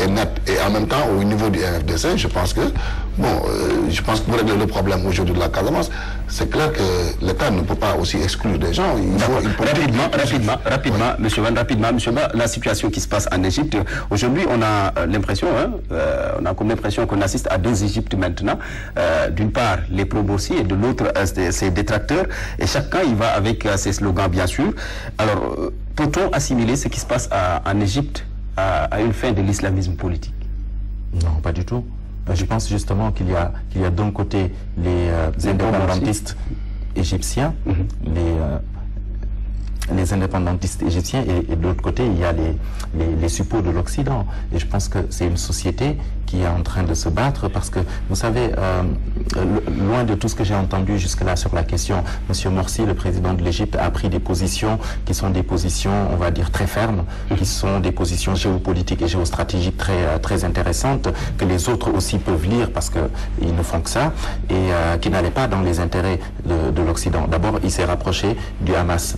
est net. Et en même temps, au niveau du MFDC, je pense que, bon, je pense que pour régler le problème aujourd'hui de la Casamance, c'est clair que l'État ne peut pas aussi exclure des gens. Il faut rapidement, monsieur Van, monsieur Ba, la situation qui se passe en Égypte, aujourd'hui, on a l'impression, on a comme l'impression qu'on assiste à deux Égyptes maintenant. D'une part, les pro-Morsi et de l'autre, ses détracteurs. Et chacun, il va avec ses slogans, bien sûr. Alors, peut-on assimiler ce qui se passe en Égypte à une fin de l'islamisme politique? Non, pas du tout. Je pense justement qu'il y a d'un côté les indépendantistes égyptiens, les indépendantistes égyptiens, et de l'autre côté, il y a les suppôts de l'Occident. Et je pense que c'est une société qui est en train de se battre parce que, vous savez, loin de tout ce que j'ai entendu jusque-là sur la question, M. Morsi, le président de l'Égypte, a pris des positions qui sont des positions, on va dire, très fermes, qui sont des positions géopolitiques et géostratégiques très intéressantes, que les autres aussi peuvent lire parce qu'ils ne font que ça, et qui n'allaient pas dans les intérêts de l'Occident. D'abord, il s'est rapproché du Hamas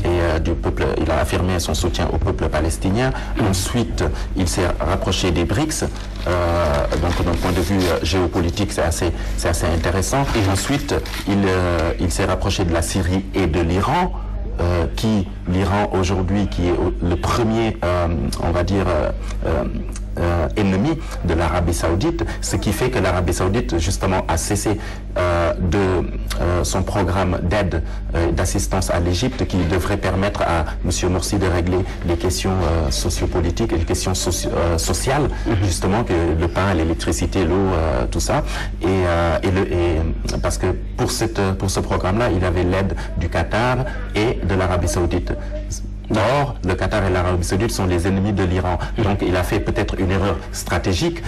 et du peuple, il a affirmé son soutien au peuple palestinien. Ensuite, il s'est rapproché des BRICS, donc d'un point de vue géopolitique, c'est assez intéressant. Et ensuite, il s'est rapproché de la Syrie et de l'Iran, l'Iran aujourd'hui, qui est le premier, on va dire, ennemi de l'Arabie Saoudite, ce qui fait que l'Arabie Saoudite justement a cessé de son programme d'aide, d'assistance à l'Égypte, qui devrait permettre à M. Morsi de régler les questions sociopolitiques et les questions sociales, justement, que le pain, l'électricité, l'eau, tout ça, parce que pour ce programme-là, il avait l'aide du Qatar et de l'Arabie Saoudite. Or, le Qatar et l'Arabie Saoudite sont les ennemis de l'Iran. Donc, il a fait peut-être une erreur stratégique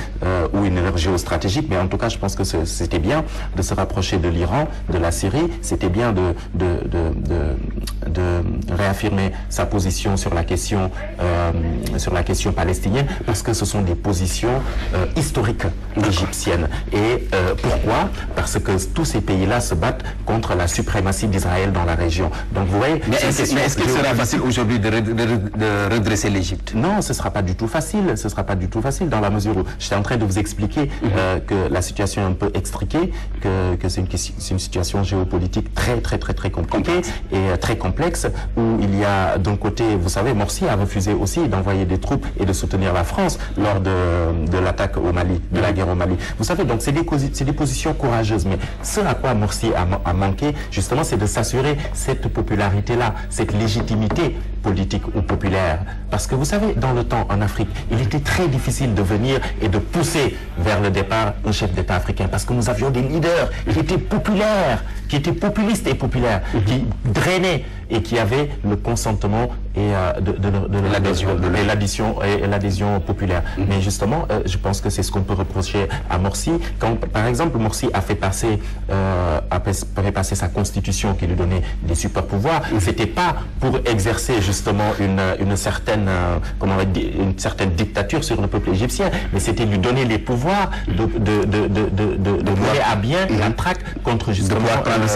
ou une erreur géostratégique, mais en tout cas, je pense que c'était bien de se rapprocher de l'Iran, de la Syrie. C'était bien de réaffirmer sa position sur la question palestinienne, parce que ce sont des positions historiques égyptiennes. Et pourquoi? Parce que tous ces pays-là se battent contre la suprématie d'Israël dans la région. Donc, vous voyez... Mais est-ce qu'il sera facile aujourd'hui de redresser l'Égypte? Non, ce ne sera pas du tout facile. Ce ne sera pas du tout facile, dans la mesure où j'étais en train de vous expliquer que la situation est un peu extriquée, que c'est une situation géopolitique très compliquée et très complexe, où il y a d'un côté, vous savez, Morsi a refusé aussi d'envoyer des troupes et de soutenir la France lors de l'attaque au Mali, de la guerre au Mali. Vous savez, donc c'est des positions courageuses, mais ce à quoi Morsi a manqué, justement, c'est de s'assurer cette popularité-là, cette légitimité politique ou populaire. Parce que vous savez, dans le temps, en Afrique, il était très difficile de venir et de pousser vers le départ un chef d'État africain, parce que nous avions des leaders qui étaient populaires, qui étaient populistes et populaires, qui drainaient et qui avaient le consentement et l'adhésion populaire. Mais justement, je pense que c'est ce qu'on peut reprocher à Morsi. Quand, par exemple, Morsi a fait passer sa constitution qui lui donnait des super pouvoirs, c'était pas pour exercer justement une certaine dictature sur le peuple égyptien, mais c'était lui donner les pouvoirs de mener à bien la traque contre justement de pouvoir prendre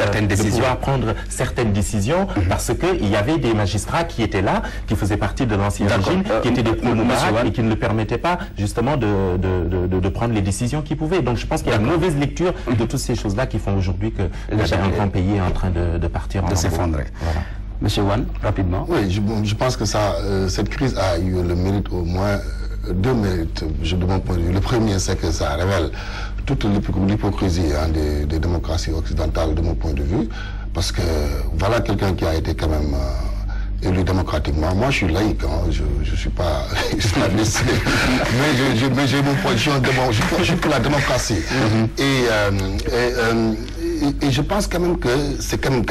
certaines décisions, parce qu'il y avait des magistrats qui étaient là, qui faisaient partie de l'ancien régime, qui étaient des pro-Moubarak et qui ne le permettaient pas justement de prendre les décisions qu'ils pouvaient. Donc je pense qu'il y a une mauvaise lecture de toutes ces choses-là qui font aujourd'hui que un grand pays est en train de partir en s'effondrer. Voilà. Monsieur Wan, rapidement. Oui, je pense que cette crise a eu le mérite, au moins deux mérites, de mon point de vue. Le premier, c'est que ça révèle toute l'hypocrisie des démocraties occidentales, de mon point de vue, parce que voilà quelqu'un qui a été quand même élu démocratiquement. Moi, je suis laïque, hein, je ne suis pas islamiste, mais j'ai mon point, je suis pour la démocratie. Et je pense quand même que c'est quand même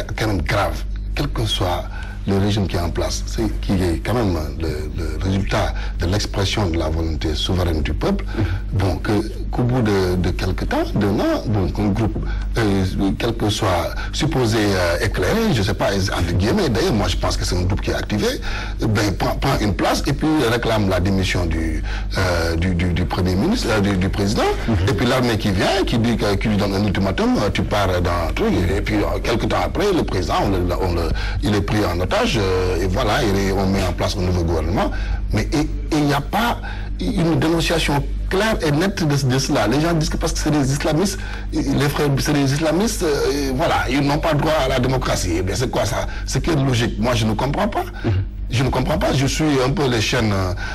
grave, quel que soit le régime qui est en place, qui est quand même le résultat de l'expression de la volonté souveraine du peuple, bon, qu'au bout de quelques temps, d'un an, donc un groupe, quel que soit supposé éclairé, je ne sais pas, entre guillemets, d'ailleurs, moi je pense que c'est un groupe qui est activé, ben, prend une place et puis réclame la démission du Premier ministre, du président, et puis l'armée qui vient, qui lui donne un ultimatum, tu pars dans un truc, et puis quelques temps après, le président, il est pris en otage otage, et voilà, et on met en place un nouveau gouvernement. Mais il n'y a pas une dénonciation claire et nette de cela. Les gens disent que parce que c'est des islamistes, les frères, c'est des islamistes, voilà, ils n'ont pas droit à la démocratie. Eh bien, c'est quoi ça? C'est quelle logique? Moi, je ne comprends pas. Je ne comprends pas. Je suis un peu les chaînes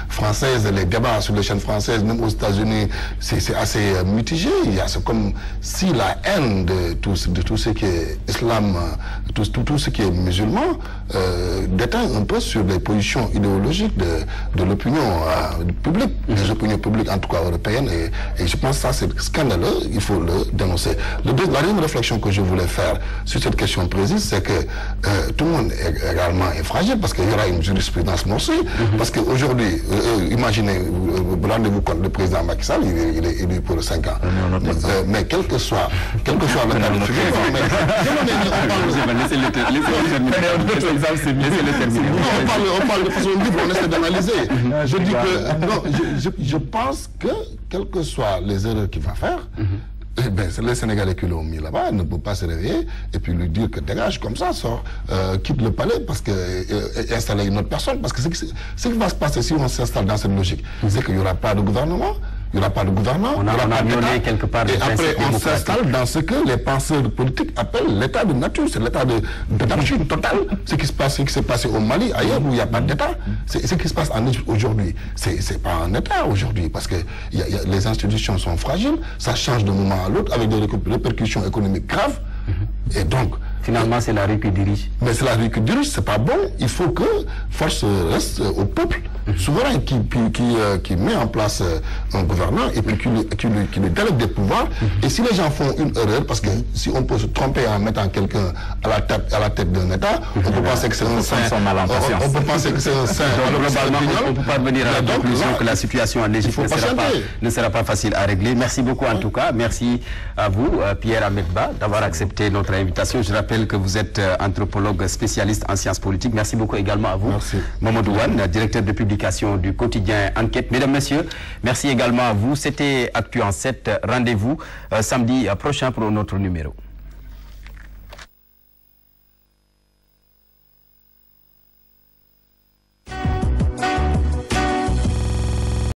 françaises, les débats sur les chaînes françaises, même aux États-Unis, c'est assez mitigé. C'est comme si la haine de tout ce qui est islam, tout ce qui est musulman, déteint un peu sur les positions idéologiques de l'opinion publique, des opinions publiques, en tout cas européennes. Et je pense que ça, c'est scandaleux. Il faut le dénoncer. La deuxième réflexion que je voulais faire sur cette question précise, c'est que tout le monde également est fragile parce qu'il y aura une jurisprudence morcée, parce qu'aujourd'hui, imaginez, rendez-vous compte, le président Macky Sall, il est élu pour 5 ans. Mais quel que soit le cas de figure, on parle de façon libre, on essaie d'analyser. Je dis que, non, je pense que, quelles que soient les erreurs qu'il va faire, eh ben, c'est les Sénégalais qui l'ont mis là-bas, ne peut pas se réveiller et puis lui dire que dégage comme ça, sort, quitte le palais parce que installer une autre personne. Parce que ce qui va se passer si on s'installe dans cette logique, c'est qu'il n'y aura pas de gouvernement. Il n'y aura pas de gouvernement. On a violé quelque part. Et après, on s'installe dans ce que les penseurs politiques appellent l'état de nature. C'est l'état d'anarchie totale. Ce qui s'est passé au Mali, ailleurs où il n'y a pas d'état. C'est ce qui se passe en Égypte aujourd'hui. C'est pas un état aujourd'hui parce que les institutions sont fragiles. Ça change de moment à l'autre avec des répercussions économiques graves. Et donc, finalement, c'est la rue qui dirige. Mais c'est la rue qui dirige, c'est pas bon. Il faut que force reste au peuple souverain qui met en place un gouvernement et puis qui lui délègue des pouvoirs. Et si les gens font une erreur, parce que si on peut se tromper en mettant quelqu'un à la tête d'un État, on peut penser que c'est un saint. On peut penser que c'est un saint. Globalement, on ne peut pas venir à la conclusion que la situation en Égypte ne sera pas facile à régler. Merci beaucoup en tout cas. Merci à vous, Pierre Ahmed-Ba, d'avoir accepté notre invitation. Je rappelle que vous êtes anthropologue spécialiste en sciences politiques. Merci beaucoup également à vous. Merci. Mamadou Wane, directeur de publication du quotidien Enquête. Mesdames, Messieurs, merci également à vous. C'était Actu en 7. Rendez-vous samedi prochain pour un autre numéro.